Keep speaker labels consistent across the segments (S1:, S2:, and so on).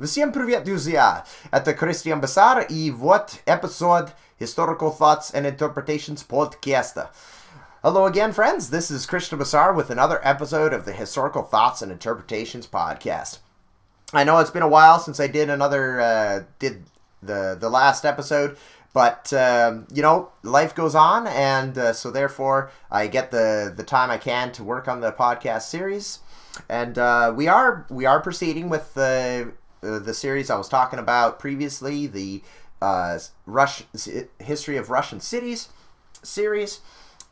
S1: Всем привет, друзья! Это Кристиан Басар и вот episode Historical Thoughts and Interpretations podcast. Hello again, friends. This is Christian Basar with another episode of the Historical Thoughts and Interpretations podcast. I know it's been a while since I did the last episode, but life goes on, and so therefore I get the time I can to work on the podcast series, and we are proceeding with the series I was talking about previously, the History of Russian Cities series.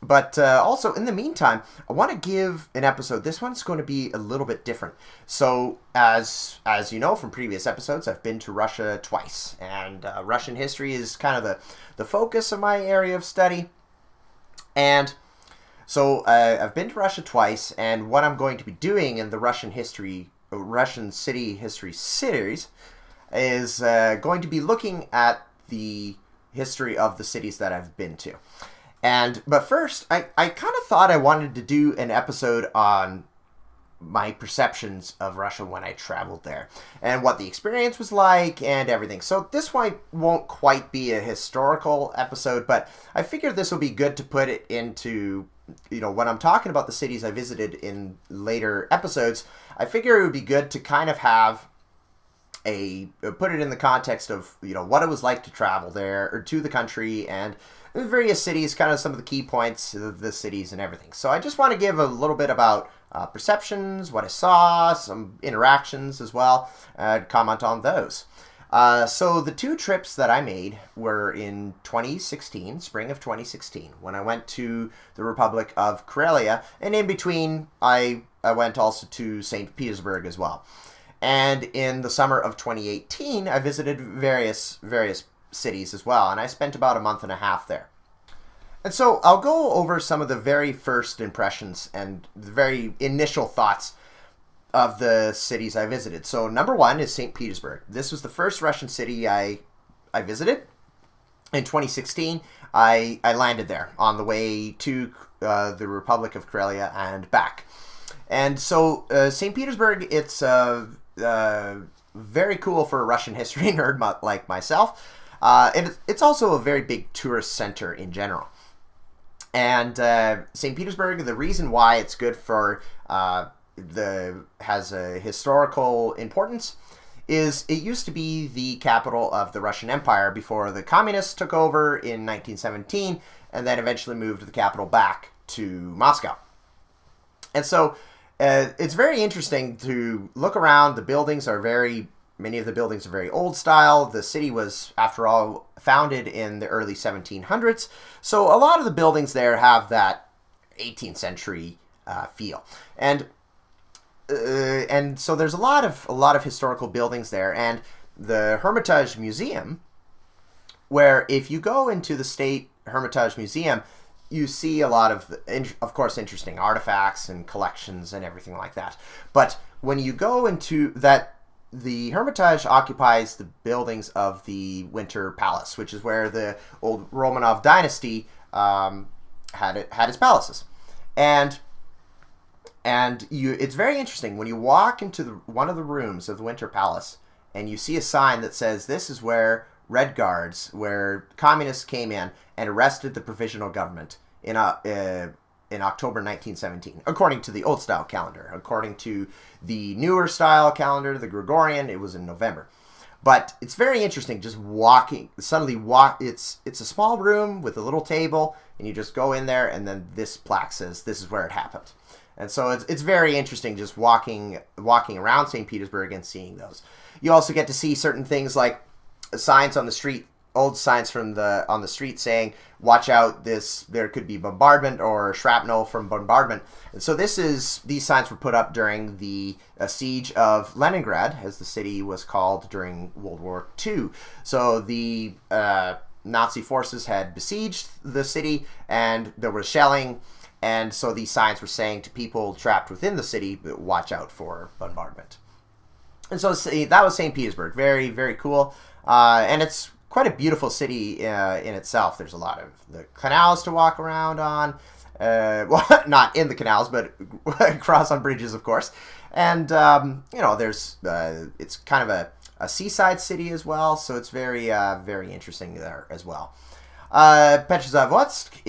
S1: But also, in the meantime, I want to give an episode. This one's going to be a little bit different. So, as you know from previous episodes, I've been to Russia twice. And Russian history is kind of the focus of my area of study. And so, I've been to Russia twice. And what I'm going to be doing in the Russian City History series is going to be looking at the history of the cities that I've been to. But first, I kind of thought I wanted to do an episode on my perceptions of Russia when I traveled there and what the experience was like and everything. So this one won't quite be a historical episode, but I figured this will be good to put it into, when I'm talking about the cities I visited in later episodes, I figure it would be good to kind of have put it in the context of, what it was like to travel there or to the country and the various cities, kind of some of the key points of the cities and everything. So I just want to give a little bit about perceptions, what I saw, some interactions as well, comment on those. So the two trips that I made were in 2016, spring of 2016, when I went to the Republic of Karelia, and in between I went also to St. Petersburg as well. And in the summer of 2018, I visited various cities as well, and I spent about a month and a half there. And so I'll go over some of the very first impressions and the very initial thoughts of the cities I visited. So number one is St. Petersburg. This was the first Russian city I visited. In 2016, I landed there on the way to the Republic of Karelia and back. And so St. Petersburg, it's very cool for a Russian history nerd like myself. And it's also a very big tourist center in general. And St. Petersburg, the reason why it's good for has a historical importance is it used to be the capital of the Russian Empire before the communists took over in 1917 and then eventually moved the capital back to Moscow. And so it's very interesting to look around. Many of the buildings are very old style. The city was, after all, founded in the early 1700s. So a lot of the buildings there have that 18th century feel. And so there's a lot of historical buildings there. And the Hermitage Museum, where if you go into the State Hermitage Museum, you see a lot of course, interesting artifacts and collections and everything like that. But when you go into that, the Hermitage occupies the buildings of the Winter Palace, which is where the old Romanov dynasty had its palaces. And it's very interesting when you walk into one of the rooms of the Winter Palace and you see a sign that says this is where Red Guards, where communists came in and arrested the provisional government in October 1917, according to the old style calendar. According to the newer style calendar, the Gregorian, it was in November. But it's very interesting just it's a small room with a little table, and you just go in there, and then this plaque says this is where it happened. And so it's very interesting just walking around St. Petersburg and seeing those. You also get to see certain things like signs on the street, old signs on the street saying, watch out, there could be bombardment or shrapnel from bombardment. And so these signs were put up during the siege of Leningrad, as the city was called during World War II. So the Nazi forces had besieged the city and there was shelling, and so these signs were saying to people trapped within the city, watch out for bombardment. And so that was St. Petersburg. Very, very cool. And it's quite a beautiful city in itself. There's a lot of the canals to walk around on. Well, not in the canals, but cross on bridges, of course. And, there's it's kind of a seaside city as well, so it's very very interesting there as well. Petrozavodsk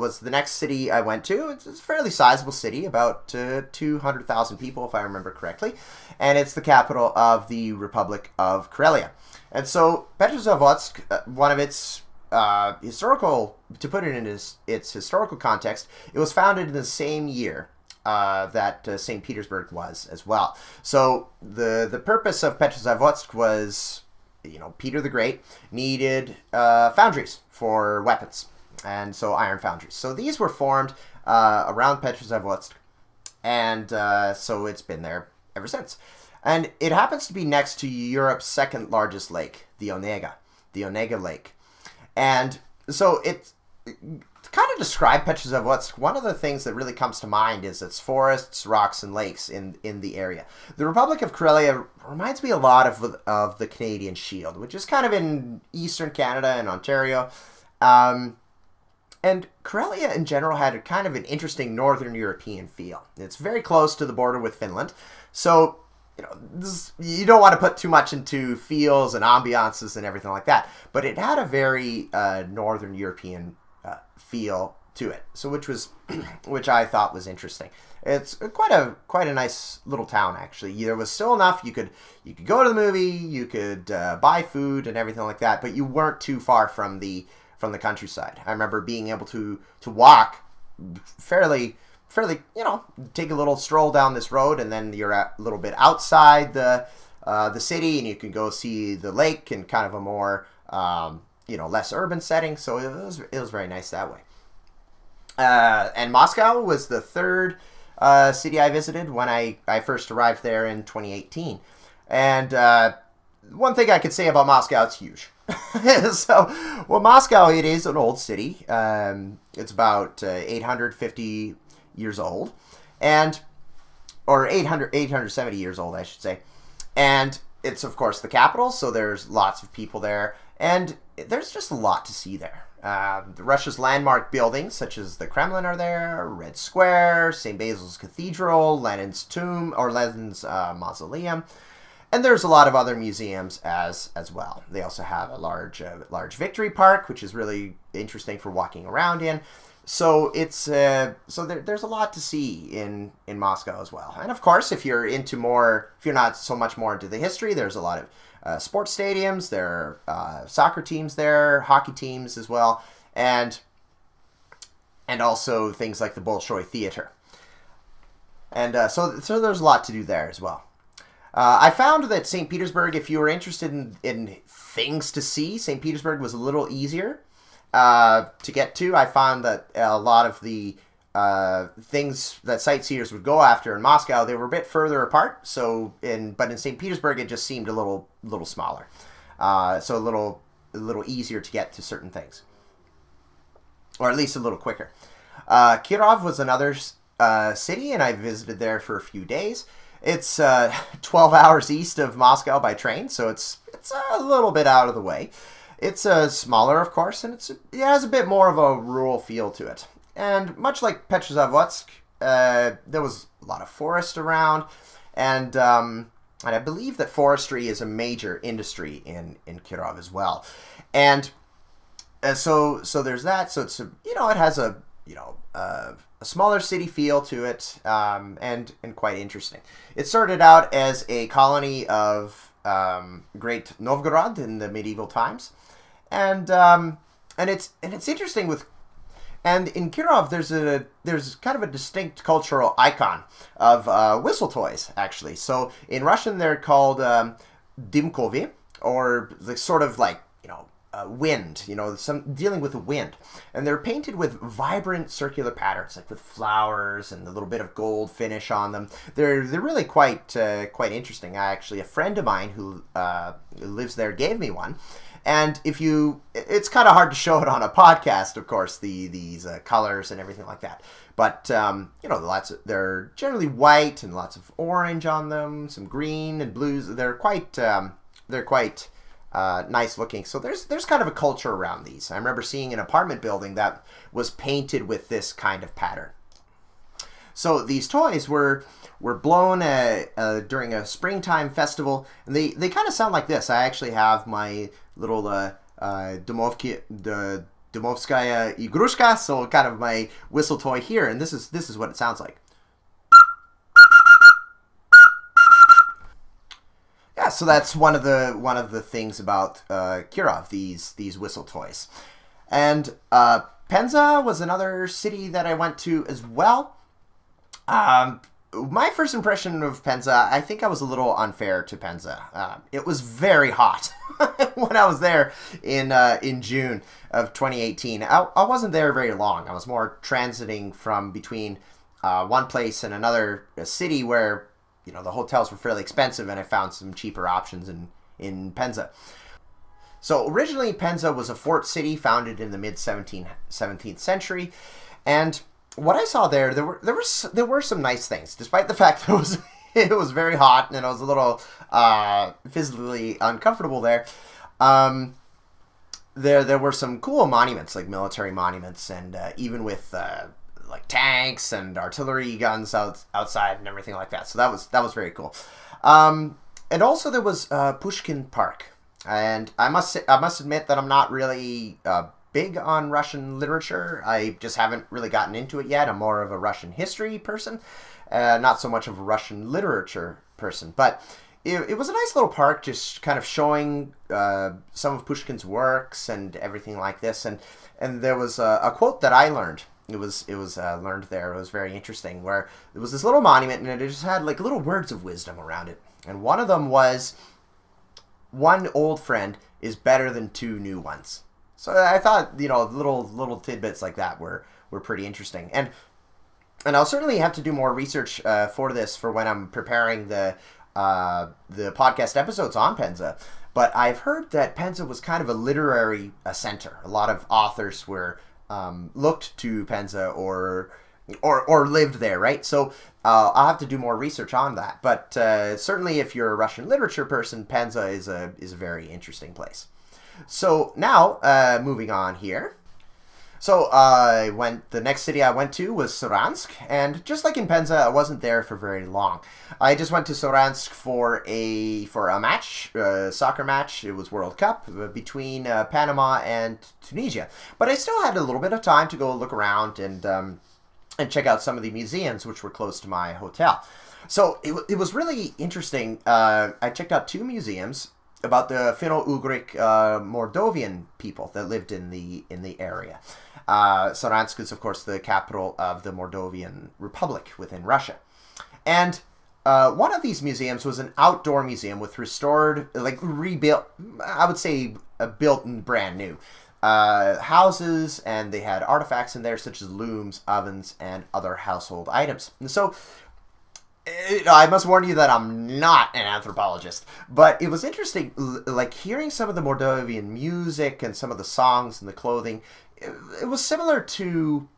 S1: was the next city I went to. It's a fairly sizable city, about 200,000 people, if I remember correctly, and it's the capital of the Republic of Karelia. And so Petrozavodsk, one of its historical, to put it in its historical context, it was founded in the same year that St. Petersburg was as well. So the purpose of Petrozavodsk was, Peter the Great needed foundries for weapons, and so iron foundries. So these were formed around Petrozavodsk, and so it's been there ever since. And it happens to be next to Europe's second largest lake, the Onega Lake. And so to kind of describe Petrozavodsk, one of the things that really comes to mind is its forests, rocks, and lakes in the area. The Republic of Karelia reminds me a lot of the Canadian Shield, which is kind of in eastern Canada and Ontario. And Karelia in general had a kind of an interesting northern European feel. It's very close to the border with Finland. So, you don't want to put too much into feels and ambiances and everything like that. But it had a very northern European feel to it, so which I thought was interesting. It's quite a nice little town, actually. There was still enough you could go to the movie, you could buy food and everything like that, but you weren't too far from the countryside. I remember being able to walk fairly, take a little stroll down this road, and then you're a little bit outside the city, and you can go see the lake in kind of a more less urban setting. So it was very nice that way. And Moscow was the third city I visited when I first arrived there in 2018. And one thing I could say about Moscow, it's huge. Moscow, it is an old city. It's about 850 years old, or 870 years old, I should say. And it's, of course, the capital, so there's lots of people there. And there's just a lot to see there. Russia's landmark buildings, such as the Kremlin, are there, Red Square, St. Basil's Cathedral, Lenin's tomb, or Lenin's mausoleum. And there's a lot of other museums as well. They also have a large Victory Park, which is really interesting for walking around in. So it's there's a lot to see in Moscow as well. And of course, if you're not so much more into the history, there's a lot of sports stadiums. There are soccer teams there, hockey teams as well, and also things like the Bolshoi Theater. And so there's a lot to do there as well. I found that St. Petersburg, if you were interested in things to see, St. Petersburg was a little easier to get to. I found that a lot of the things that sightseers would go after in Moscow, they were a bit further apart. But in St. Petersburg, it just seemed a little smaller, so a little easier to get to certain things, or at least a little quicker. Kirov was another city, and I visited there for a few days. It's 12 hours east of Moscow by train, so it's a little bit out of the way. It's smaller, of course, and it has a bit more of a rural feel to it. And much like Petrozavodsk, there was a lot of forest around, and I believe that forestry is a major industry in Kirov as well. And so there's that. So it's it has a smaller city feel to it, and quite interesting. It started out as a colony of Great Novgorod in the medieval times, and it's interesting and in Kirov there's kind of a distinct cultural icon of whistle toys, actually. So in Russian they're called dimkovi, or the sort of like wind, dealing with the wind, and they're painted with vibrant circular patterns, like with flowers and a little bit of gold finish on them. They're really quite interesting. A friend of mine who lives there gave me one, and it's kind of hard to show it on a podcast, of course, these colors and everything like that. But they're generally white and lots of orange on them, some green and blues. They're quite nice looking. So there's kind of a culture around these. I remember seeing an apartment building that was painted with this kind of pattern. So these toys were blown during a springtime festival, and they kind of sound like this. I actually have my little Domovskaya Igrushka, so kind of my whistle toy here, and this is what it sounds like. Yeah, so that's one of the things about Kirov, these whistle toys. And Penza was another city that I went to as well. My first impression of Penza, I think I was a little unfair to Penza. It was very hot when I was there in June of 2018. I wasn't there very long. I was more transiting from between one place and another city where the hotels were fairly expensive, and I found some cheaper options in Penza. So originally, Penza was a fort city founded in the mid-17th century, and what I saw there were some nice things, despite the fact that it was very hot and I was a little physically uncomfortable there. There were some cool monuments, like military monuments, and even with like tanks and artillery guns outside and everything like that. So that was very cool. And also there was Pushkin Park, and I must admit that I'm not really big on Russian literature. I just haven't really gotten into it yet. I'm more of a Russian history person, not so much of a Russian literature person. But it was a nice little park, just kind of showing some of Pushkin's works and everything like this. And there was a quote that I learned. It was learned there. It was very interesting, where there was this little monument, and it just had like little words of wisdom around it. And one of them was, "One old friend is better than two new ones." So I thought, little tidbits like that were pretty interesting. And I'll certainly have to do more research for this for when I'm preparing the podcast episodes on Penza. But I've heard that Penza was kind of a literary center. A lot of authors were looked to Penza or lived there, right? So I'll have to do more research on that. But certainly, if you're a Russian literature person, Penza is a very interesting place. So now, moving on here. So the next city I went to was Saransk, and just like in Penza, I wasn't there for very long. I just went to Saransk for a match, soccer match. It was World Cup between Panama and Tunisia. But I still had a little bit of time to go look around and check out some of the museums which were close to my hotel. So it was really interesting. I checked out two museums about the Finno-Ugric Mordovian people that lived in the area. Saransk is, of course, the capital of the Mordovian Republic within Russia. And one of these museums was an outdoor museum with restored, rebuilt, I would say built and brand new houses, and they had artifacts in there such as looms, ovens, and other household items. And so I must warn you that I'm not an anthropologist, but it was interesting, like hearing some of the Mordovian music and some of the songs and the clothing. It was similar to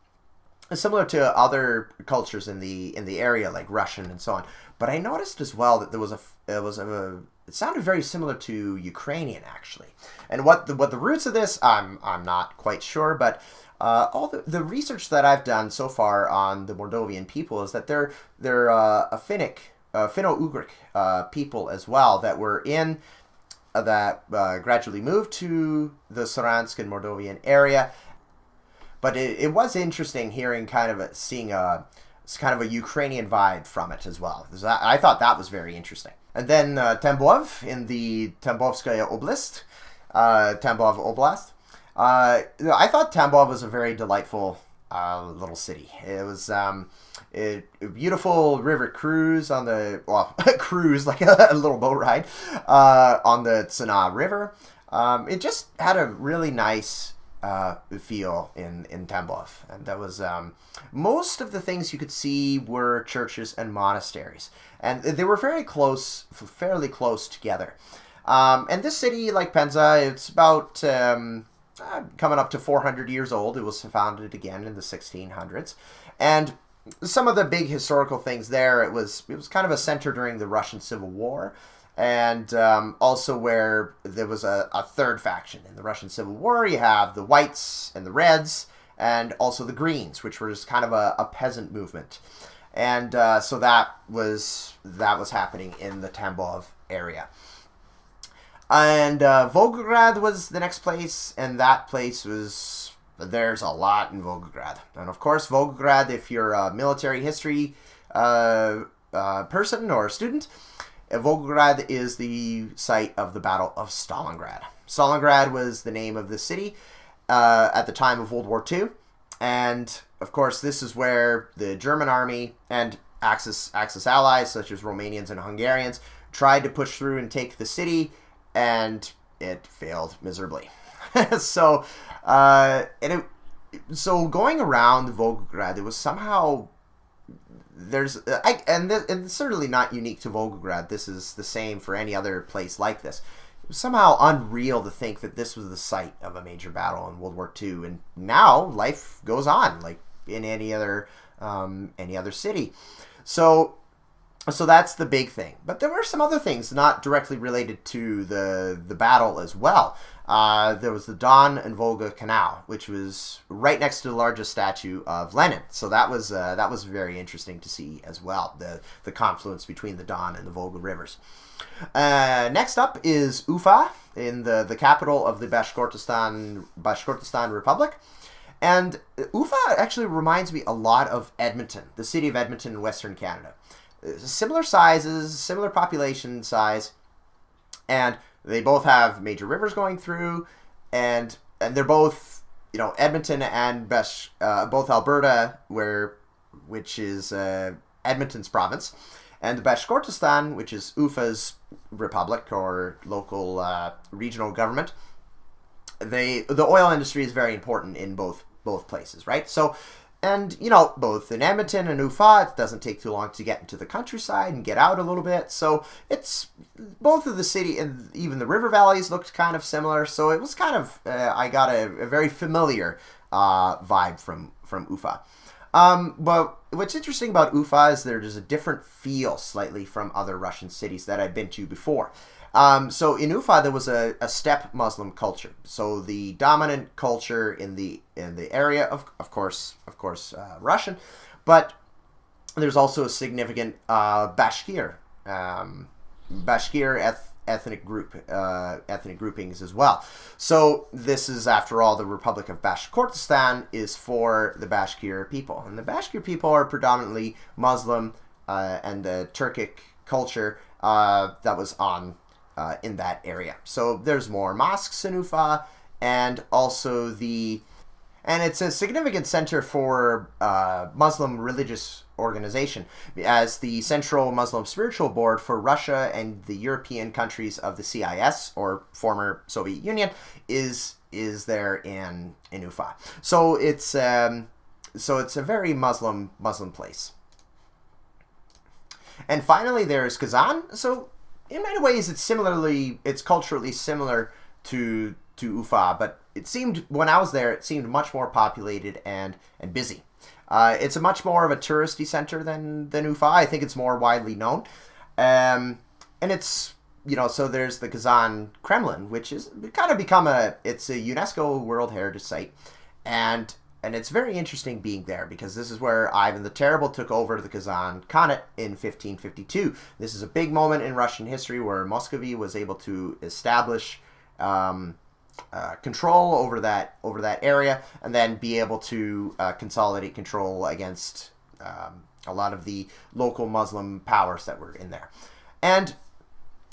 S1: other cultures in the area, like Russian and so on. But I noticed as well that it sounded very similar to Ukrainian, actually. And what the roots of this, I'm not quite sure, but all the research that I've done so far on the Mordovian people is that they're a Finno-Ugric people as well, that were in that gradually moved to the Saransk and Mordovian area. But it was interesting hearing seeing a Ukrainian vibe from it as well. I thought that was very interesting. And then Tambov in the Tambovskaya Oblast, Tambov Oblast. I thought Tambov was a very delightful little city. It was a beautiful river cruise on the cruise, like a little boat ride on the Tsana River. It just had a really nice feel in Tambov, and that was most of the things you could see were churches and monasteries, and they were fairly close together. And this city, like Penza, it's about coming up to 400 years old. It was founded again in the 1600s, and some of the big historical things there, it was kind of a center during the Russian Civil War. And also where there was a third faction. In the Russian Civil War, you have the Whites and the Reds, and also the Greens, which were just kind of a peasant movement. And so that was happening in the Tambov area. And Volgograd was the next place, and that place was... There's a lot in Volgograd. And of course, Volgograd, if you're a military history person or student, Volgograd is the site of the Battle of Stalingrad. Stalingrad was the name of the city at the time of World War II. And, of course, this is where the German army and Axis allies, such as Romanians and Hungarians, tried to push through and take the city, and it failed miserably. So going around Volgograd, it was somehow... and it's certainly not unique to Volgograd. This is the same for any other place like this. It was somehow unreal to think that this was the site of a major battle in World War II, and now life goes on like in any other city. So that's the big thing. But there were some other things not directly related to the battle as well. There was the Don and Volga Canal, which was right next to the largest statue of Lenin. So that was very interesting to see as well, the confluence between the Don and the Volga rivers. Next up is Ufa, in the capital of the Bashkortostan Republic. And Ufa actually reminds me a lot of Edmonton, the city of Edmonton in Western Canada. Similar sizes, similar population size, and they both have major rivers going through, and they're both, Edmonton and both Alberta, which is Edmonton's province, and Bashkortostan, which is Ufa's republic or local regional government. The oil industry is very important in both places, right? So, and both in Edmonton and Ufa, it doesn't take too long to get into the countryside and get out a little bit. So it's both of the city and even the river valleys looked kind of similar. So it was kind of I got a very familiar vibe from Ufa. But what's interesting about Ufa is there's a different feel slightly from other Russian cities that I've been to before. So in Ufa, there was a steppe Muslim culture. So the dominant culture in the area, of course, Russian, but there's also a significant Bashkir ethnic groupings as well. So this is, after all, the Republic of Bashkortostan is for the Bashkir people, and the Bashkir people are predominantly Muslim and the Turkic culture that was on. In that area. So there's more mosques in Ufa, and also and it's a significant center for Muslim religious organization, as the Central Muslim Spiritual Board for Russia and the European countries of the CIS, or former Soviet Union, is there in Ufa. So it's a very Muslim place. And finally, there's Kazan. So in many ways, it's culturally similar to Ufa, but when I was there, it seemed much more populated and busy. It's a much more of a touristy center than Ufa. I think it's more widely known. And it's, so there's the Kazan Kremlin, which is kind of become it's a UNESCO World Heritage Site. And it's very interesting being there, because this is where Ivan the Terrible took over the Kazan Khanate in 1552. This is a big moment in Russian history where Muscovy was able to establish control over that area, and then be able to consolidate control against a lot of the local Muslim powers that were in there. And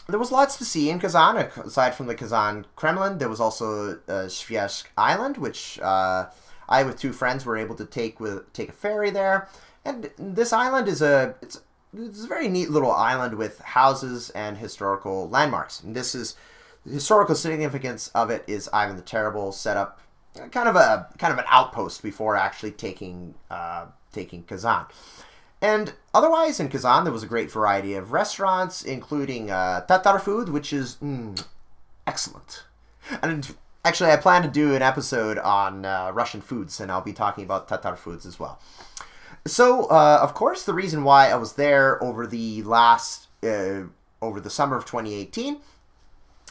S1: there was lots to see in Kazan. Aside from the Kazan Kremlin, there was also Sviazhsk Island, which I, with two friends, were able to take a ferry there. And this island it's a very neat little island with houses and historical landmarks. And the historical significance of it is Ivan the Terrible set up kind of an outpost before actually taking Kazan. And otherwise, in Kazan, there was a great variety of restaurants, including Tatar food, which is excellent. And actually, I plan to do an episode on Russian foods, and I'll be talking about Tatar foods as well. So, of course, the reason why I was there over the summer of 2018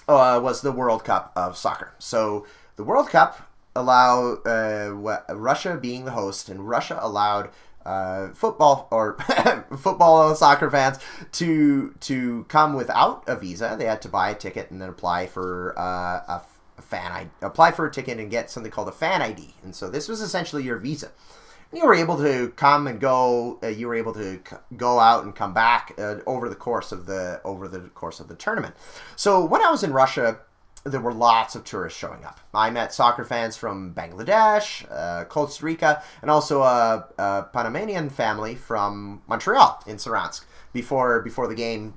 S1: was the World Cup of soccer. So, the World Cup Russia being the host, and Russia allowed football or football soccer fans to come without a visa. They had to buy a ticket and then apply for apply for a ticket and get something called a fan ID. And so this was essentially your visa. You were able to come and go. You were able to go out and come back over the course of the tournament. So when I was in Russia, there were lots of tourists showing up. I met soccer fans from Bangladesh, Costa Rica, and also a Panamanian family from Montreal in Saransk before the game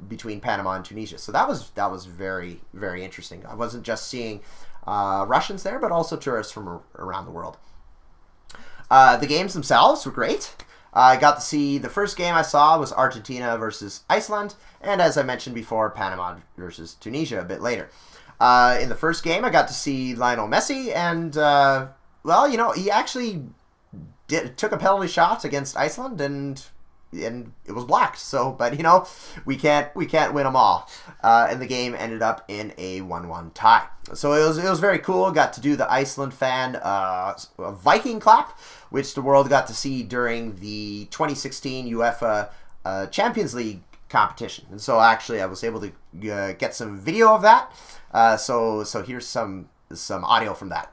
S1: between Panama and Tunisia. So that was very, very interesting. I wasn't just seeing Russians there, but also tourists from around the world. The games themselves were great. I got to see, the first game I saw was Argentina versus Iceland, and as I mentioned before, Panama versus Tunisia a bit later. In the first game, I got to see Lionel Messi, and, he actually took a penalty shot against Iceland, and it was blocked. So, but, we can't win them all. And the game ended up in a 1-1 tie. So it was very cool. Got to do the Iceland fan Viking clap, which the world got to see during the 2016 UEFA Champions League competition. And so actually I was able to get some video of that. So here's some audio from that.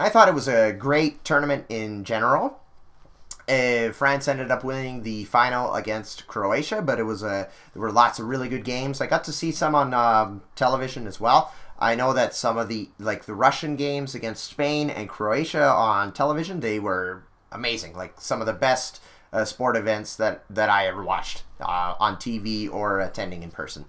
S1: I thought it was a great tournament in general. France ended up winning the final against Croatia, but there were lots of really good games. I got to see some on television as well. I know that some of the Russian games against Spain and Croatia on television, they were amazing. Like some of the best sport events that I ever watched on TV or attending in person.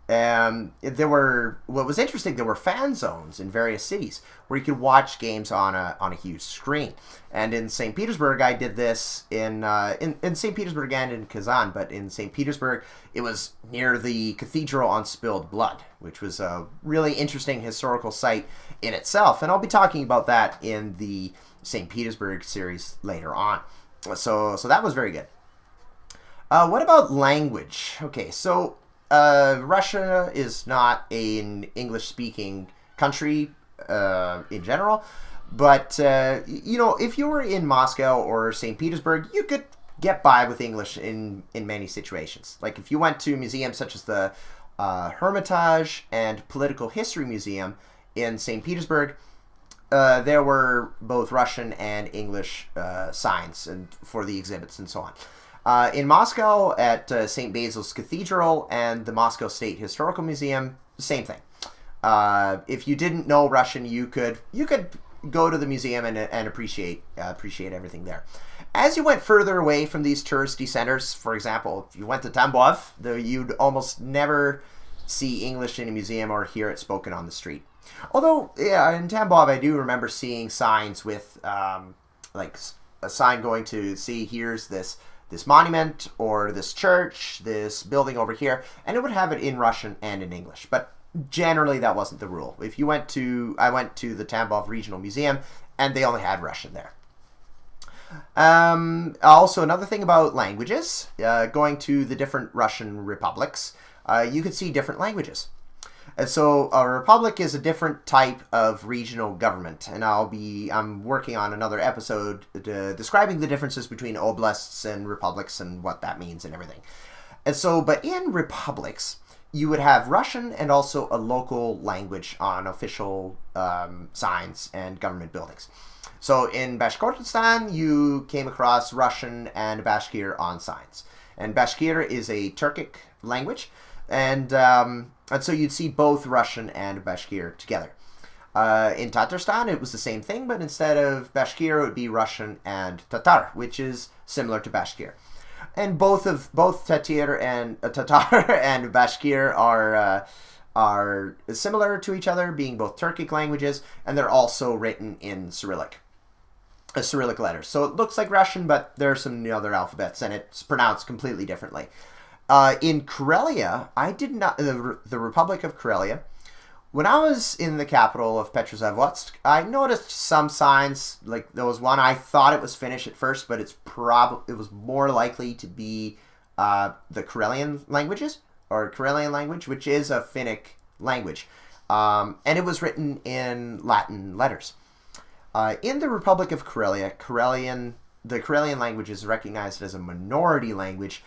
S1: What was interesting, there were fan zones in various cities where you could watch games on a huge screen. And in St. Petersburg, I did this in St. Petersburg and in Kazan, but in St. Petersburg, it was near the Cathedral on Spilled Blood, which was a really interesting historical site in itself. And I'll be talking about that in the St. Petersburg series later on. So that was very good. What about language? Okay, so Russia is not an English-speaking country in general, but if you were in Moscow or St. Petersburg, you could get by with English in many situations. Like if you went to museums such as the Hermitage and Political History Museum in St. Petersburg, there were both Russian and English signs and for the exhibits and so on. In Moscow, at St. Basil's Cathedral and the Moscow State Historical Museum, same thing. If you didn't know Russian, you could go to the museum and appreciate everything there. As you went further away from these touristy centers, for example, if you went to Tambov, you'd almost never see English in a museum or hear it spoken on the street. Although, yeah, in Tambov, I do remember seeing signs with like a sign going to see, here's this monument or this church, this building over here, and it would have it in Russian and in English. But generally that wasn't the rule. I went to the Tambov Regional Museum and they only had Russian there. Also, another thing about languages, going to the different Russian republics, you could see different languages. And so a republic is a different type of regional government, and I'm working on another episode describing the differences between oblasts and republics and what that means and everything. And so, but in republics, you would have Russian and also a local language on official signs and government buildings. So in Bashkortostan, you came across Russian and Bashkir on signs. And Bashkir is a Turkic language, and so you'd see both Russian and Bashkir together. In Tatarstan, it was the same thing, but instead of Bashkir, it would be Russian and Tatar, which is similar to Bashkir. And both Tatar and Bashkir are similar to each other, being both Turkic languages, and they're also written in Cyrillic letters. So it looks like Russian, but there are some other alphabets, and it's pronounced completely differently. In Karelia, I did not... The Republic of Karelia, when I was in the capital of Petrozavodsk, I noticed some signs. Like, there was one, I thought it was Finnish at first, but it was more likely to be the Karelian languages, or Karelian language, which is a Finnic language. And it was written in Latin letters. In the Republic of Karelia, the Karelian language is recognized as a minority language.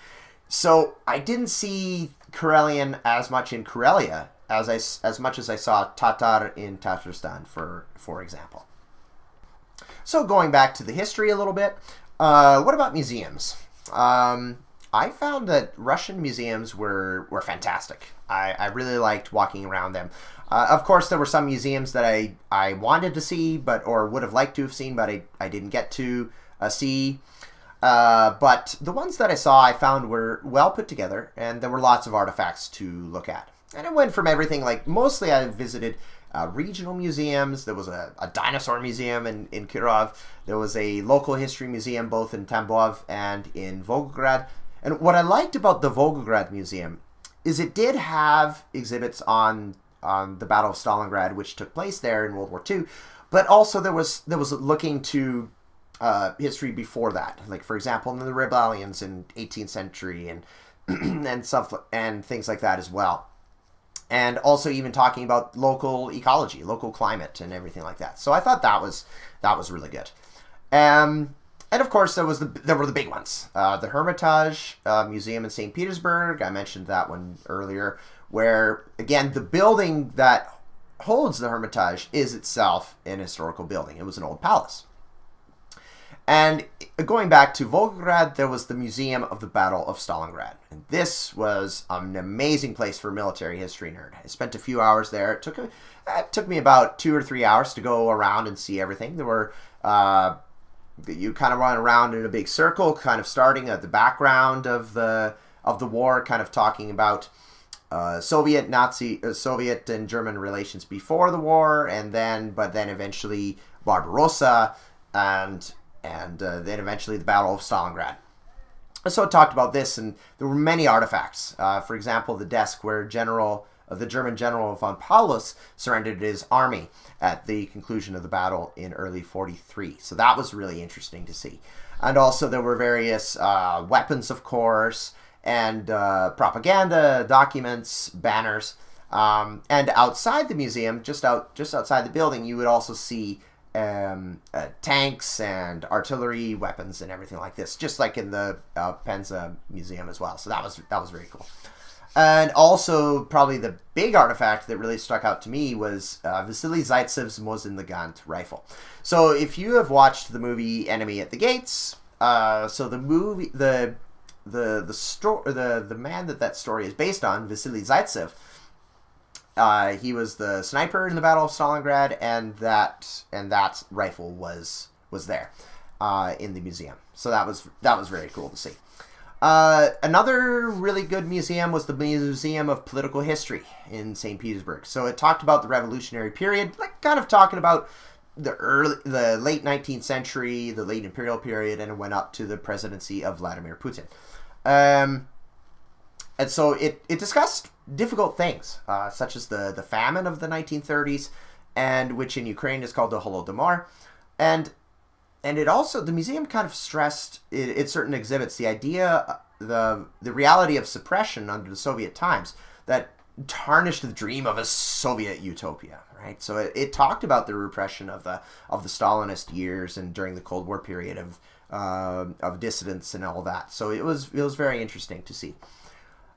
S1: So I didn't see Karelian as much in Karelia as much as I saw Tatar in Tatarstan, for example. So going back to the history a little bit, what about museums? I found that Russian museums were fantastic. I really liked walking around them. Of course, there were some museums that I wanted to see, or would have liked to have seen, but I didn't get to see. But the ones that I saw, I found were well put together, and there were lots of artifacts to look at. And it went from everything, like, mostly I visited regional museums. There was a dinosaur museum in Kirov. There was a local history museum both in Tambov and in Volgograd. And what I liked about the Volgograd Museum is it did have exhibits on the Battle of Stalingrad, which took place there in World War II, but also there was looking to history before that, like, for example, in the rebellions in 18th century and and things like that as well. And also even talking about local ecology, local climate, and everything like that. So I thought that was really good. And of course, there were the big ones. The Hermitage Museum in St. Petersburg, I mentioned that one earlier, where, again, the building that holds the Hermitage is itself an historical building. It was an old palace. And going back to Volgograd, there was the Museum of the Battle of Stalingrad. And this was an amazing place for a military history nerd. I spent a few hours there. It took me about 2 or 3 hours to go around and see everything. There were... you kind of run around in a big circle, kind of starting at the background of the war, kind of talking about Soviet and German relations before the war, but then eventually Barbarossa, and then eventually the Battle of Stalingrad. So it talked about this, and there were many artifacts. For example, the desk where the German general von Paulus surrendered his army at the conclusion of the battle in early 43. So that was really interesting to see. And also there were various weapons, of course, and propaganda documents, banners. And outside the museum, just outside the building, you would also see tanks and artillery weapons and everything like this, just like in the Penza Museum as well. So that was very cool. And also, probably the big artifact that really stuck out to me was Vasily Zaitsev's Mosin-Nagant rifle. So, if you have watched the movie Enemy at the Gates, so the movie, the man that story is based on, Vasily Zaitsev, he was the sniper in the Battle of Stalingrad, and that rifle was there in the museum. So that was very cool to see. Another really good museum was the Museum of Political History in St. Petersburg. So it talked about the revolutionary period, like kind of talking about the late 19th century, the late imperial period, and it went up to the presidency of Vladimir Putin. And so it discussed difficult things, such as the famine of the 1930s, and which in Ukraine is called the Holodomor. And it also, the museum kind of stressed in certain exhibits the idea, the reality of suppression under the Soviet times that tarnished the dream of a Soviet utopia, right? So it talked about the repression of the Stalinist years and during the Cold War period of dissidents and all that. So it was very interesting to see.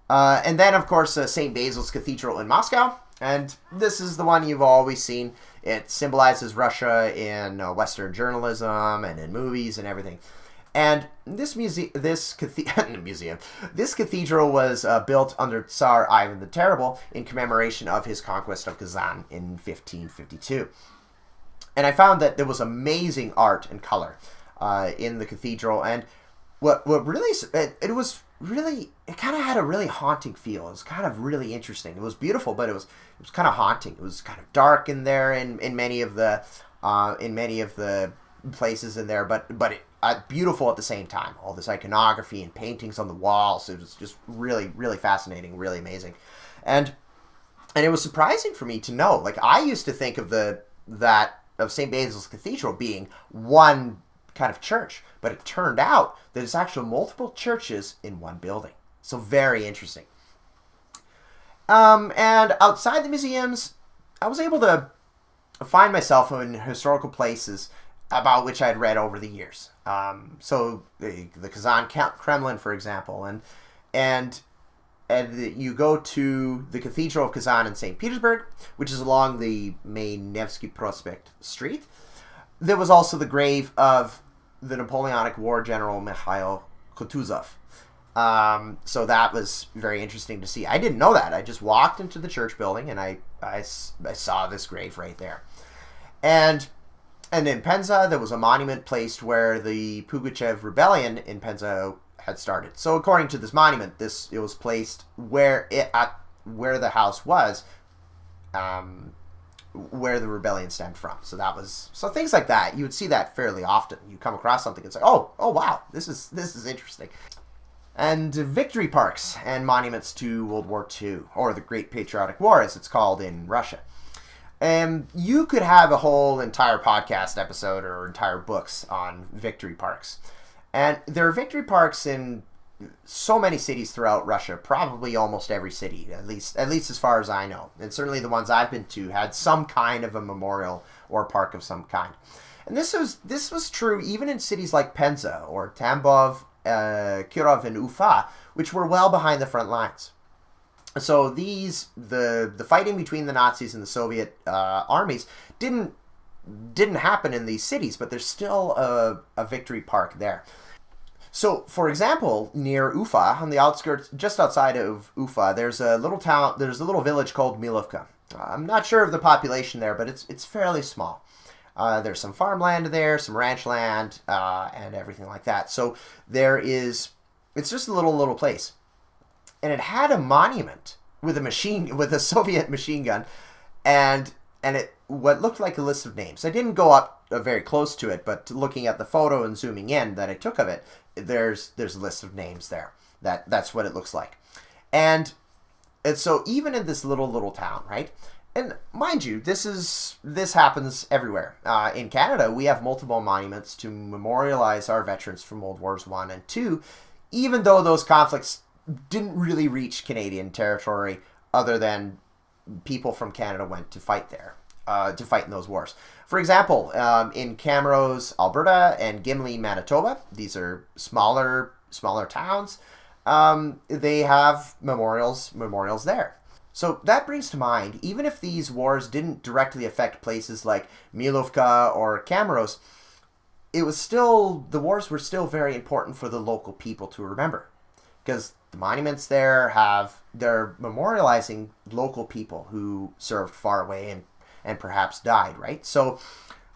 S1: And then, of course, St. Basil's Cathedral in Moscow. And this is the one you've always seen. It symbolizes Russia in Western journalism and in movies and everything. And this cathedral was built under Tsar Ivan the Terrible in commemoration of his conquest of Kazan in 1552. And I found that there was amazing art and color in the cathedral. And what really it was really, it kind of had a really haunting feel. It was kind of really interesting. It was beautiful, but it was kind of haunting. It was kind of dark in there in many of the places in there, but beautiful at the same time. All this iconography and paintings on the walls. It was just really, really fascinating, really amazing. And it was surprising for me to know. Like, I used to think of St. Basil's Cathedral being one kind of church, but it turned out that there's actually multiple churches in one building. So very interesting. And outside the museums, I was able to find myself in historical places about which I'd read over the years. So the Kazan Kremlin, for example, and you go to the Cathedral of Kazan in St. Petersburg, which is along the main Nevsky Prospect Street. There was also the grave of the Napoleonic War General Mikhail Kutuzov. So that was very interesting to see. I didn't know that. I just walked into the church building and I saw this grave right there. And in Penza, there was a monument placed where the Pugachev rebellion in Penza had started. So according to this monument, it was placed where the house was, where the rebellion stemmed from. So things like that, you would see that fairly often. You come across something, it's like, oh wow, this is interesting. And victory parks and monuments to World War II, or the Great Patriotic War, as it's called in Russia. You could have a whole entire podcast episode or entire books on victory parks. And there are victory parks in so many cities throughout Russia, probably almost every city, at least as far as I know. And certainly the ones I've been to had some kind of a memorial or park of some kind. And this was true even in cities like Penza or Tambov, Kirov, and Ufa, which were well behind the front lines. So the fighting between the Nazis and the Soviet armies didn't happen in these cities, but there's still a victory park there. So, for example, near Ufa, on the outskirts, just outside of Ufa, there's a little village called Milovka. I'm not sure of the population there, but it's fairly small. There's some farmland there, some ranch land, and everything like that. So it's just a little place. And it had a monument with a Soviet machine gun, and what looked like a list of names. I didn't go up very close to it, but looking at the photo and zooming in that I took of it, there's a list of names there. That's what it looks like. And so even in this little town, right? And mind you, this happens everywhere. In Canada, we have multiple monuments to memorialize our veterans from World Wars I and II, even though those conflicts didn't really reach Canadian territory, other than people from Canada went to fight there, to fight in those wars. For example, in Camrose, Alberta, and Gimli, Manitoba, these are smaller towns. They have memorials there. So that brings to mind, even if these wars didn't directly affect places like Milovka or Camrose, the wars were still very important for the local people to remember, because the monuments there they're memorializing local people who served far away and perhaps died, right? So,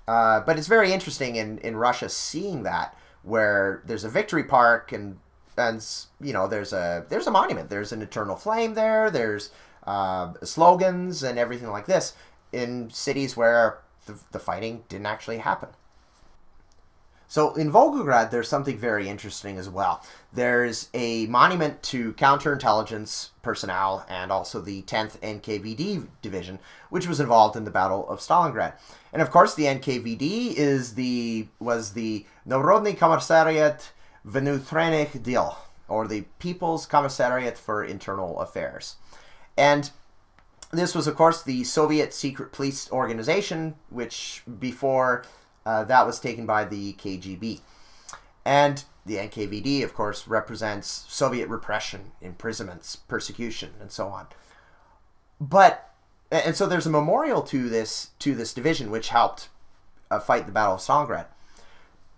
S1: but it's very interesting in Russia seeing that, where there's a victory park and there's a monument, there's an eternal flame there, there's slogans and everything like this in cities where the fighting didn't actually happen. So in Volgograd, there's something very interesting as well. There's a monument to counterintelligence personnel and also the 10th NKVD division, which was involved in the Battle of Stalingrad. And of course, the NKVD was the Narodny Commissariat Внутренних дел, or the People's Commissariat for Internal Affairs. And this was, of course, the Soviet secret police organization, which before that was taken by the KGB. And the NKVD, of course, represents Soviet repression, imprisonments, persecution, and so on. And so there's a memorial to this division, which helped fight the Battle of Stalingrad.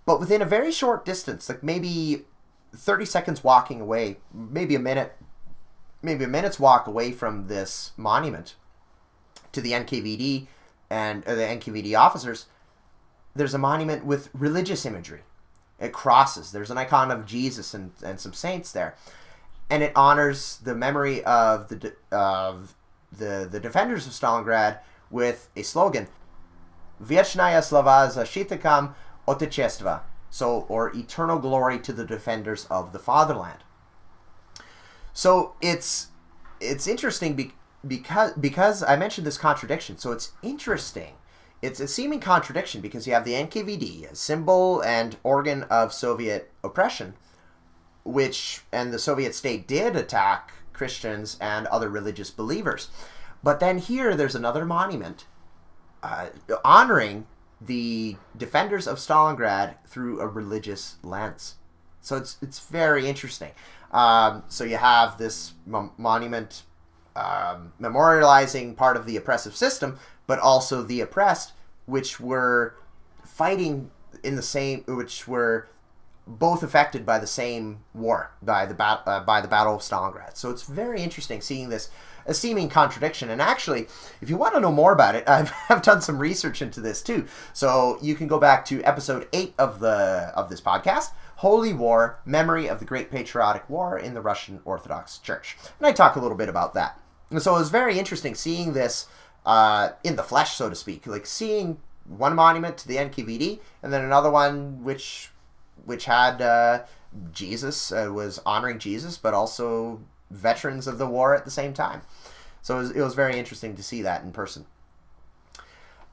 S1: But within a very short distance, like maybe 30 seconds walking away, maybe a minute's walk away from this monument to the NKVD and the NKVD officers, there's a monument with religious imagery. crosses. There's an icon of Jesus and some saints there, and it honors the memory of the defenders of Stalingrad with a slogan: "Viechnaya slava zashitakam Otechества," so, or eternal glory to the defenders of the fatherland. So it's interesting because I mentioned this contradiction. So it's interesting. It's a seeming contradiction because you have the NKVD, a symbol and organ of Soviet oppression, and the Soviet state did attack Christians and other religious believers. But then here there's another monument honoring the defenders of Stalingrad through a religious lens. So it's very interesting. So you have this monument memorializing part of the oppressive system, but also the oppressed, which were fighting which were both affected by the same war, by the Battle of Stalingrad. So it's very interesting seeing this, a seeming contradiction. And actually, if you want to know more about it, I've done some research into this too. So you can go back to episode 8 of this podcast, Holy War, Memory of the Great Patriotic War in the Russian Orthodox Church. And I talk a little bit about that. And so it was very interesting seeing this in the flesh, so to speak, like seeing one monument to the NKVD and then another one which had Jesus, was honoring Jesus, but also veterans of the war at the same time. So it was very interesting to see that in person.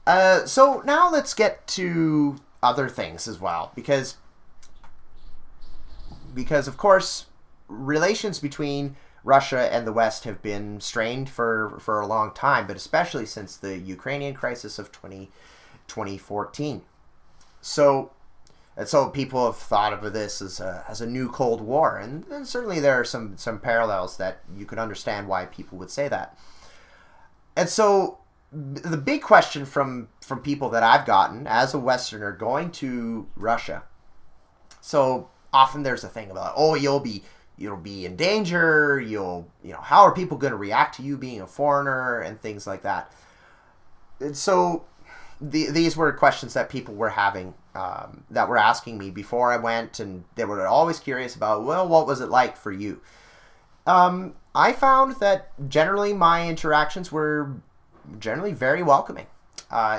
S1: So now let's get to other things as well, because of course relations between Russia and the West have been strained for a long time, but especially since the Ukrainian crisis of 2014. So people have thought of this as a new Cold War, and certainly there are some parallels that you could understand why people would say that. And so the big question from people that I've gotten as a Westerner going to Russia, so often there's a thing about, oh, you'll be in danger, how are people going to react to you being a foreigner and things like that. And so these were questions that people were having, that were asking me before I went, and they were always curious about, well, what was it like for you? I found that generally my interactions were generally very welcoming.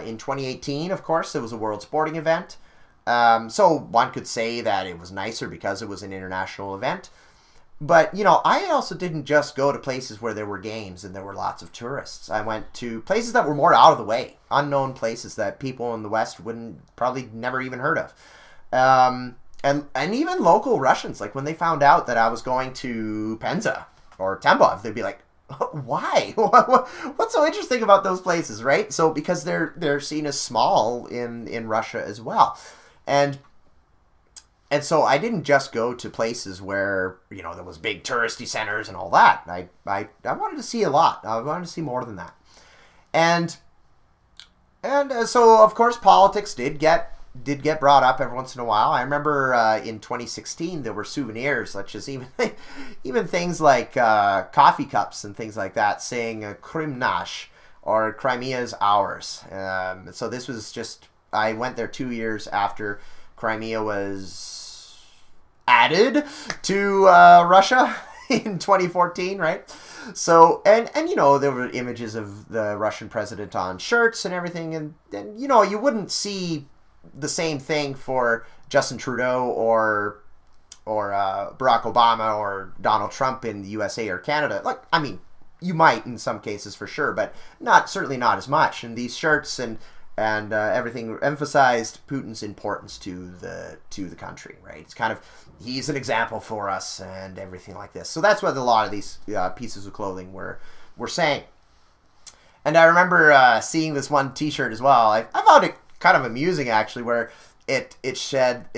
S1: In 2018, of course, it was a World Sporting event. So one could say that it was nicer because it was an international event. But, I also didn't just go to places where there were games and there were lots of tourists. I went to places that were more out of the way, unknown places that people in the West wouldn't probably never even heard of. And even local Russians, like when they found out that I was going to Penza or Tambov, they'd be like, why? What's so interesting about those places, right? So because they're seen as small in Russia as well. And so I didn't just go to places where, there was big touristy centers and all that. I wanted to see a lot. I wanted to see more than that. And so, of course, politics did get brought up every once in a while. I remember in 2016 there were souvenirs, such as even things like coffee cups and things like that, saying Krym nash, or Crimea's ours. So this was just, I went there 2 years after Crimea was added to Russia in 2014, right? So, and there were images of the Russian president on shirts and everything, and you wouldn't see the same thing for Justin Trudeau or Barack Obama or Donald Trump in the USA or Canada. Like, I mean, you might in some cases for sure, but certainly not as much. And these shirts and everything emphasized Putin's importance to the country, right? It's kind of, he's an example for us and everything like this. So that's what a lot of these pieces of clothing were saying. And I remember seeing this one T-shirt as well. I found it kind of amusing, actually, where it said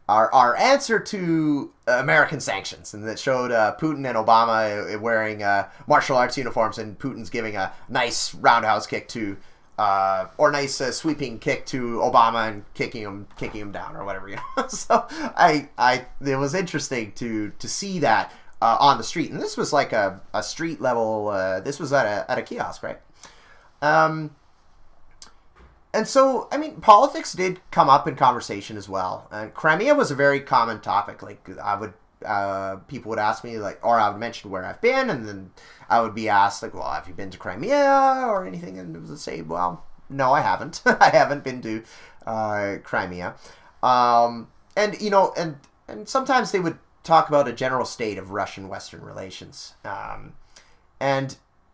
S1: our answer to American sanctions, and it showed Putin and Obama wearing martial arts uniforms, and Putin's giving a nice roundhouse kick to or nice sweeping kick to Obama and kicking him down or whatever, So it was interesting to see that on the street, and this was like a street level. This was at a kiosk, right? And so, I mean, politics did come up in conversation as well. And Crimea was a very common topic. Like, people would ask me, like, or I would mention where I've been, and then I would be asked, like, well, have you been to Crimea or anything? And it would say, well, no, I haven't. I haven't been to Crimea. And, you know, and sometimes they would talk about a general state of Russian-Western relations.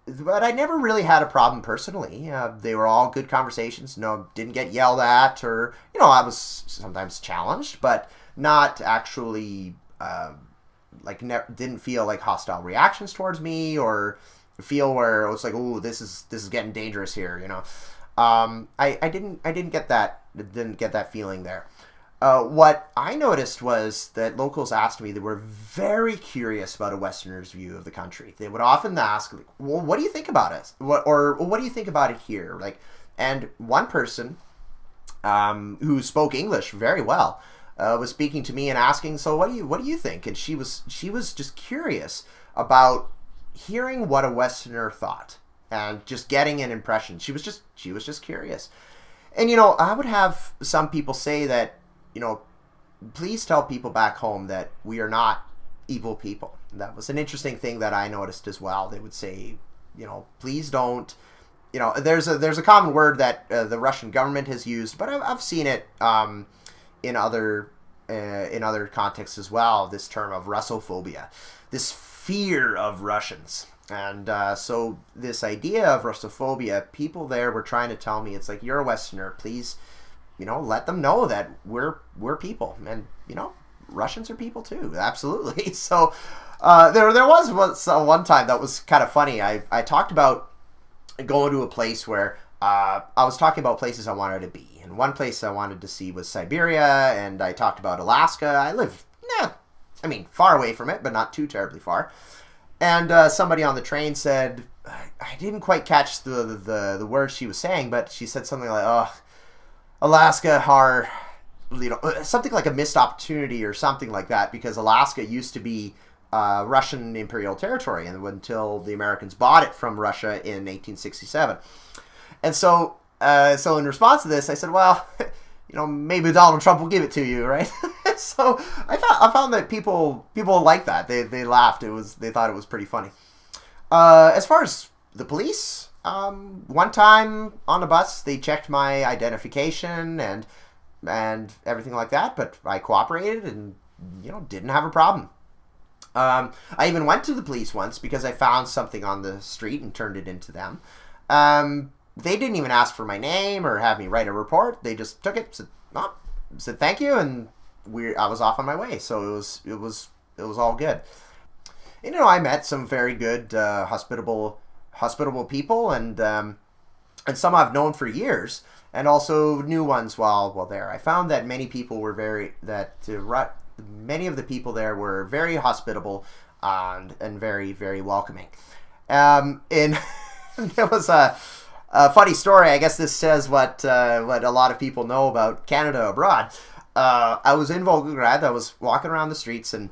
S1: But I never really had a problem personally. They were all good conversations. No, didn't get yelled at, or, you know, I was sometimes challenged, but not actually, didn't feel like hostile reactions towards me, or feel where it was like, oh, this is getting dangerous here, you know. I didn't get that feeling there. What I noticed was that locals asked me, they were very curious about a Westerner's view of the country. They would often ask, like, well, what do you think about it? What do you think about it here? Like, and one person who spoke English very well was speaking to me and asking, so what do you think? And she was just curious about hearing what a Westerner thought and just getting an impression. She was just curious. And, you know, I would have some people say that, you know, please tell people back home that we are not evil people. And that was an interesting thing that I noticed as well. They would say, you know, please don't, you know, there's a common word that the Russian government has used, but I've seen it in other contexts as well, this term of Russophobia, this fear of Russians. And so this idea of Russophobia, people there were trying to tell me, it's like, you're a Westerner, please, you know, let them know that we're people, and, you know, Russians are people too, absolutely. So there was one time that was kind of funny. I talked about going to a place where I was talking about places I wanted to be, and one place I wanted to see was Siberia, and I talked about Alaska. I live, far away from it, but not too terribly far. And somebody on the train said, I didn't quite catch the words she was saying, but she said something like, oh, Alaska are, you know, something like a missed opportunity or something like that, because Alaska used to be Russian imperial territory, and until the Americans bought it from Russia in 1867. And so in response to this, I said, well, you know, maybe Donald Trump will give it to you, right? So I found that people like that. They laughed. They thought it was pretty funny. As far as the police, one time on a bus, they checked my identification and everything like that, but I cooperated and, you know, didn't have a problem. I even went to the police once because I found something on the street and turned it into them. They didn't even ask for my name or have me write a report. They just took it, said thank you, and I was off on my way. So it was all good. And, you know, I met some very good, hospitable people, and some I've known for years, and also new ones while there. I found that many people were many of the people there were very hospitable and very, very welcoming. And there was a funny story. I guess this says what a lot of people know about Canada abroad. I was in Volgograd. I was walking around the streets, and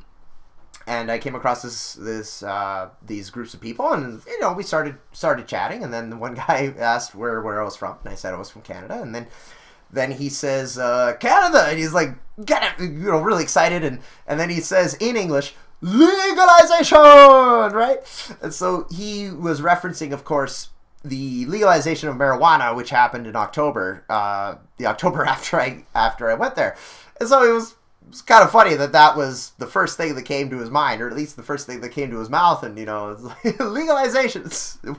S1: I came across these groups of people, and, you know, we started chatting, and then one guy asked where I was from, and I said I was from Canada, and then he says Canada, and he's like, really excited, and then he says in English, legalization, right? And so he was referencing, of course, the legalization of marijuana, which happened in October, the October after I went there. And so it was kind of funny that was the first thing that came to his mind, or at least the first thing that came to his mouth. And, you know, it's like, legalization.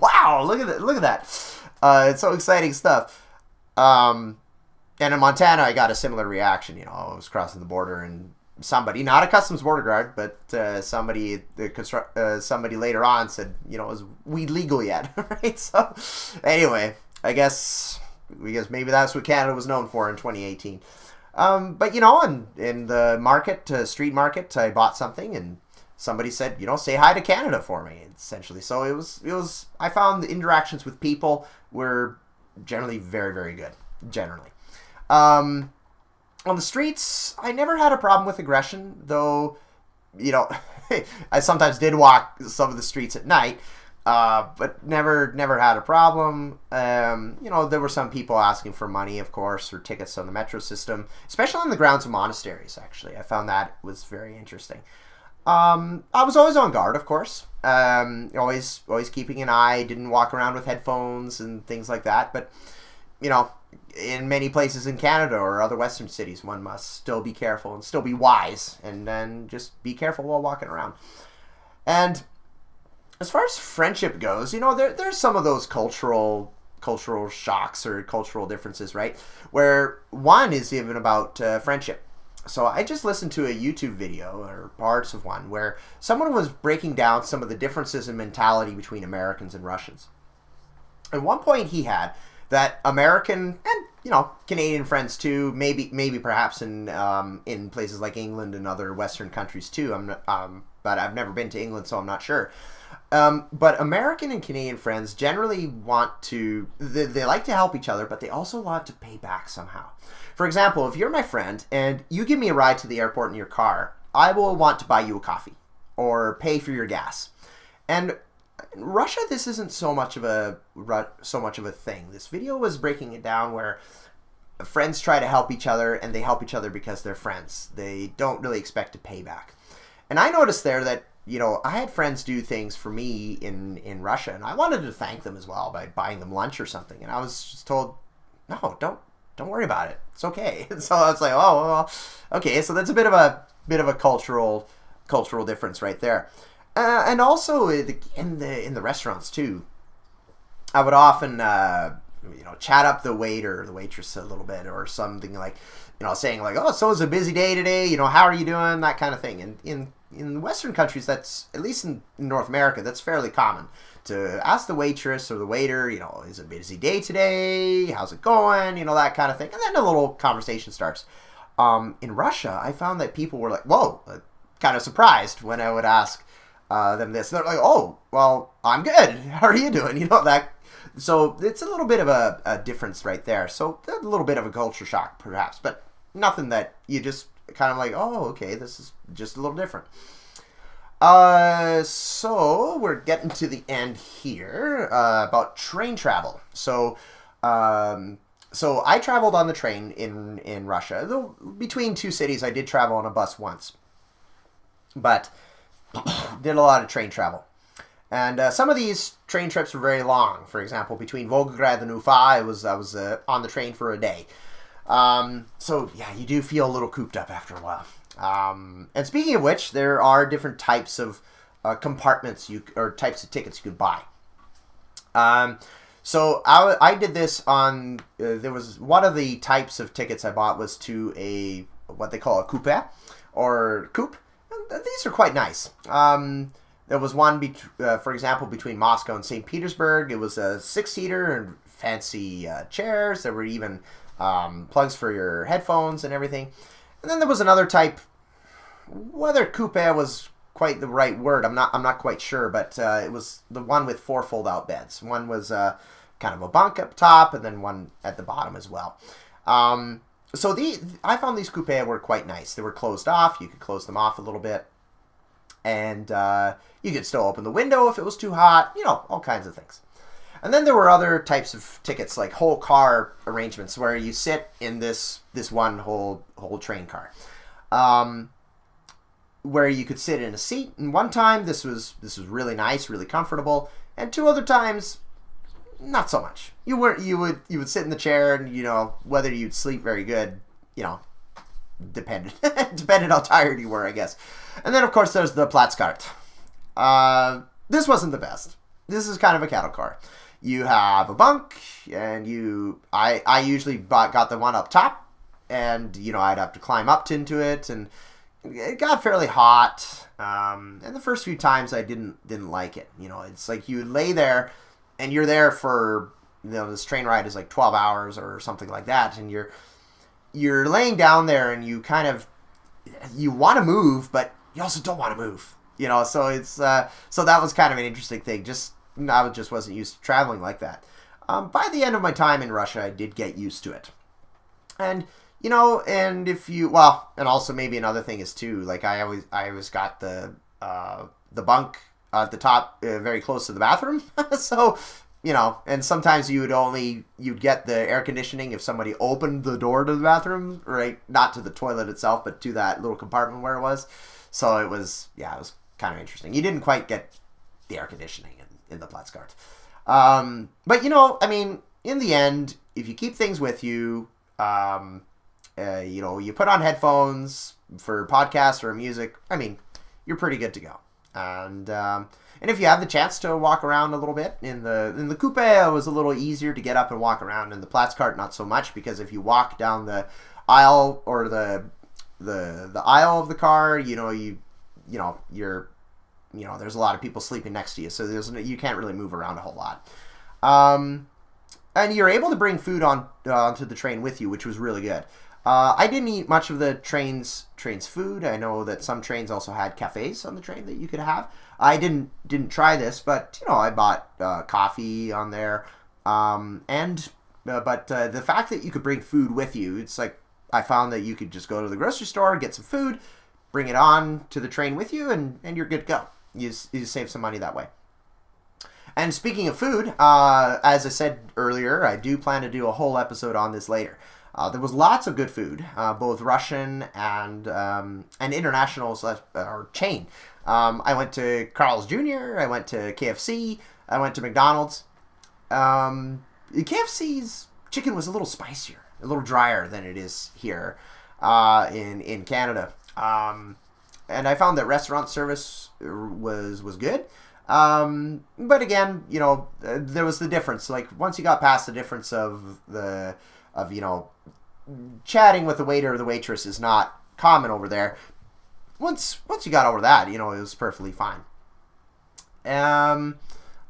S1: Wow, look at that. It's so exciting stuff. And in Montana, I got a similar reaction. You know, I was crossing the border, and somebody, not a customs border guard, but somebody later on said, you know, is weed legal yet? Right? So anyway, I guess maybe that's what Canada was known for in 2018. But, you know, in the market, street market, I bought something, and somebody said, you know, say hi to Canada for me, essentially. So it was I found the interactions with people were generally very, very good, generally. On the streets, I never had a problem with aggression, though, you know, I sometimes did walk some of the streets at night, But never had a problem. There were some people asking for money, of course, or tickets on the metro system, especially on the grounds of monasteries. Actually, I found that was very interesting. I was always on guard, of course. Always keeping an eye. Didn't walk around with headphones and things like that. But in many places in Canada or other Western cities, one must still be careful and still be wise, and then just be careful while walking around. And as far as friendship goes, there's some of those cultural shocks or cultural differences, right? Where one is even about friendship. So I just listened to a YouTube video, or parts of one, where someone was breaking down some of the differences in mentality between Americans and Russians. At one point he had that American and Canadian friends too, maybe perhaps in places like England and other Western countries too. But I've never been to England, so I'm not sure. But American and Canadian friends generally they like to help each other, but they also want to pay back somehow. For example, if you're my friend and you give me a ride to the airport in your car, I will want to buy you a coffee or pay for your gas. And in Russia, this isn't so much of a thing. This video was breaking it down where friends try to help each other, and they help each other because they're friends. They don't really expect to pay back. And I noticed there that I had friends do things for me in Russia, and I wanted to thank them as well by buying them lunch or something. And I was just told, no, don't worry about it. It's okay. And so I was like, oh, well, okay. So that's a bit of a cultural difference right there. And also in the restaurants too, I would often chat up the waiter or the waitress a little bit, or something like, saying like, oh, so it's a busy day today. How are you doing? That kind of thing. And in Western countries, that's, at least in North America, that's fairly common to ask the waitress or the waiter, is it a busy day today? How's it going? That kind of thing. And then a little conversation starts. In Russia, I found that people were like, whoa, kind of surprised when I would ask them this. They're like, oh, well, I'm good. How are you doing? That. So it's a little bit of a difference right there. So a little bit of a culture shock, perhaps, but nothing that you just kind of like, oh, okay, this is just a little different. So we're getting to the end here about train travel. So I traveled on the train in Russia. Though between two cities, I did travel on a bus once, but did a lot of train travel. And some of these train trips were very long. For example, between Volgograd and Ufa, I was on the train for a day. So yeah, you do feel a little cooped up after a while. And speaking of which, there are different types of compartments or types of tickets you could buy. So I did this on. There was one of the types of tickets I bought was to what they call a coupe or coupe. And these are quite nice. There was one, for example, between Moscow and St. Petersburg. It was a 6-seater and fancy chairs. There were even plugs for your headphones and everything. And then there was another type. Whether coupe was quite the right word, I'm not quite sure. But it was the one with 4 fold-out beds. One was kind of a bunk up top, and then one at the bottom as well. So I found these coupe were quite nice. They were closed off. You could close them off a little bit. And you could still open the window if it was too hot, all kinds of things. And then there were other types of tickets, like whole car arrangements, where you sit in this one whole train car, where you could sit in a seat. And one time, this was really nice, really comfortable, and 2 other times, not so much. You would sit in the chair, and whether you'd sleep very good, depended how tired you were, I guess. And then, of course, there's the Platskart. This wasn't the best. This is kind of a cattle car. You have a bunk, and I usually got the one up top, and, I'd have to climb up into it, and it got fairly hot. And the first few times I didn't like it. It's like you lay there, and you're there for, this train ride is like 12 hours or something like that, and you're laying down there, and you kind of, you want to move, but you also don't want to move, so it's, so that was kind of an interesting thing. I just wasn't used to traveling like that. By the end of my time in Russia, I did get used to it. And, and and also maybe another thing is too, like I always got the bunk at the top, very close to the bathroom. So, and sometimes you'd get the air conditioning if somebody opened the door to the bathroom, right? Not to the toilet itself, but to that little compartment where it was. So it was kind of interesting. You didn't quite get the air conditioning in the Platzkart. But, in the end, if you keep things with you, you put on headphones for podcasts or music, you're pretty good to go. And if you have the chance to walk around a little bit in the coupe, it was a little easier to get up and walk around. In the Platzkart, not so much, because if you walk down the aisle or the aisle of the car, there's a lot of people sleeping next to you, so you can't really move around a whole lot. And you're able to bring food onto the train with you, which was really good. I didn't eat much of the train's food. I know that some trains also had cafes on the train that you could have. I didn't try this, but I bought coffee on there. But the fact that you could bring food with you, it's like I found that you could just go to the grocery store, get some food, bring it on to the train with you, and you're good to go. You save some money that way. And speaking of food, as I said earlier, I do plan to do a whole episode on this later. There was lots of good food, both Russian and international or chain. I went to Carl's Jr., I went to KFC, I went to McDonald's. KFC's chicken was a little spicier, a little drier than it is here in Canada. And I found that restaurant service was good. But again, there was the difference. Like once you got past the difference of chatting with the waiter or the waitress is not common over there. Once you got over that, it was perfectly fine.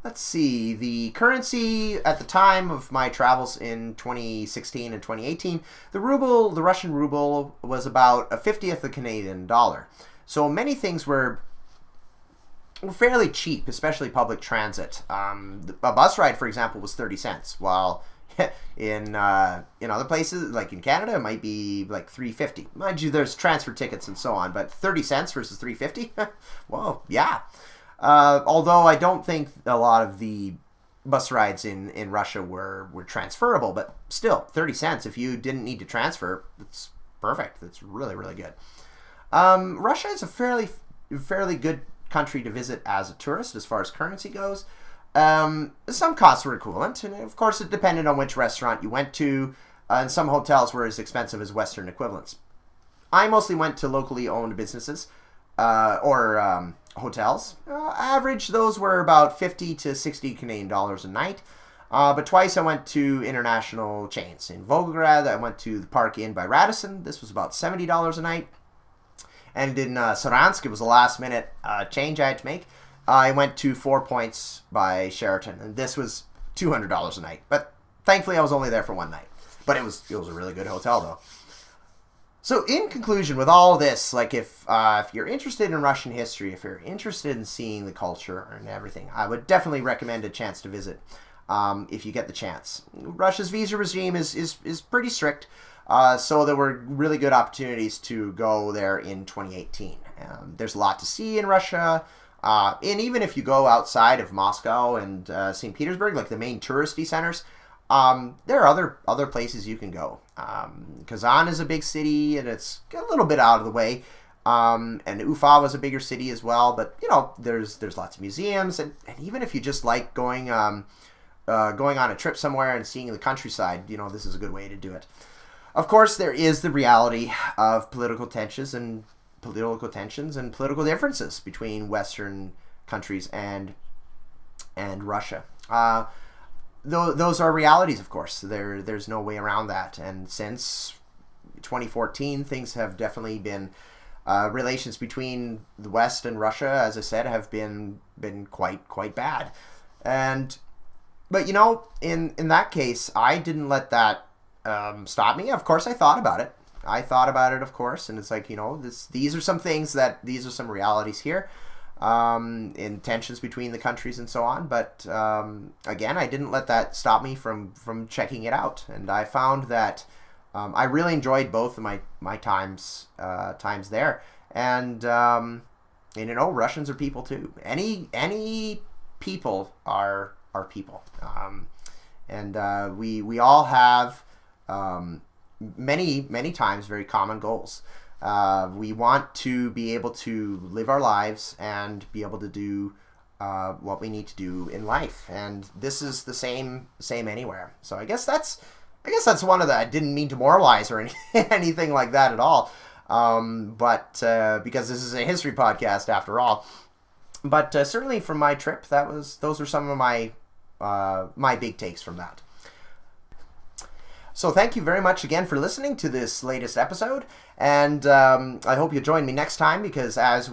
S1: Let's see, the currency at the time of my travels in 2016 and 2018, the Russian ruble was about a 50th of the Canadian dollar. So many things were fairly cheap, especially public transit. A bus ride, for example, was 30 cents, while in other places, like in Canada, it might be like $3.50. Mind you, there's transfer tickets and so on, but 30 cents versus $3.50? Well, yeah. Although I don't think a lot of the bus rides in Russia were transferable, but still, 30 cents, if you didn't need to transfer, it's perfect. It's really, really good. Russia is a fairly good country to visit as a tourist as far as currency goes. Some costs were equivalent, and of course it depended on which restaurant you went to, and some hotels were as expensive as Western equivalents. I mostly went to locally owned businesses or hotels. Average, those were about 50 to 60 Canadian dollars a night. But twice I went to international chains. In Volgograd, I went to the Park Inn by Radisson. This was about $70 a night. And in Saransk, it was a last-minute change I had to make. I went to 4 Points by Sheraton, and this was $200 a night. But thankfully, I was only there for one night. But it was a really good hotel, though. So, in conclusion, with all of this, like if you're interested in Russian history, if you're interested in seeing the culture and everything, I would definitely recommend a chance to visit if you get the chance. Russia's visa regime is pretty strict. So there were really good opportunities to go there in 2018. There's a lot to see in Russia. And even if you go outside of Moscow and St. Petersburg, like the main touristy centers, there are other places you can go. Kazan is a big city, and it's a little bit out of the way. And Ufa was a bigger city as well. But, there's lots of museums. And even if you just like going on a trip somewhere and seeing the countryside, this is a good way to do it. Of course, there is the reality of political tensions and political differences between Western countries and Russia. Those are realities, of course. There's no way around that. And since 2014, things have definitely been relations between the West and Russia, as I said, have been quite bad. But in that case, I didn't let that stop me. Of course, I thought about it. Of course, and it's like, these are some realities here, in tensions between the countries and so on. But again, I didn't let that stop me from checking it out, and I found that I really enjoyed both of my times there, and and Russians are people too. Any people are people, and we all have many times very common goals. We want to be able to live our lives and be able to do what we need to do in life, and this is the same anywhere. So I guess that's one of the. I didn't mean to moralize or anything like that at all, but because this is a history podcast after all. But certainly from my trip, those were some of my my big takes from that. So thank you very much again for listening to this latest episode, and I hope you join me next time, because as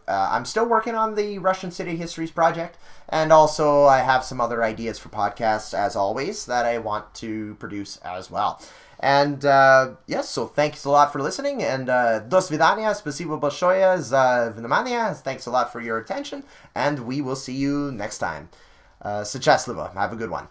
S1: I'm still working on the Russian City Histories project, and also I have some other ideas for podcasts, as always, that I want to produce as well. And yes, so thanks a lot for listening, and до свидания, спасибо большое за внимание. Thanks a lot for your attention, and we will see you next time. Счастливо. Have a good one.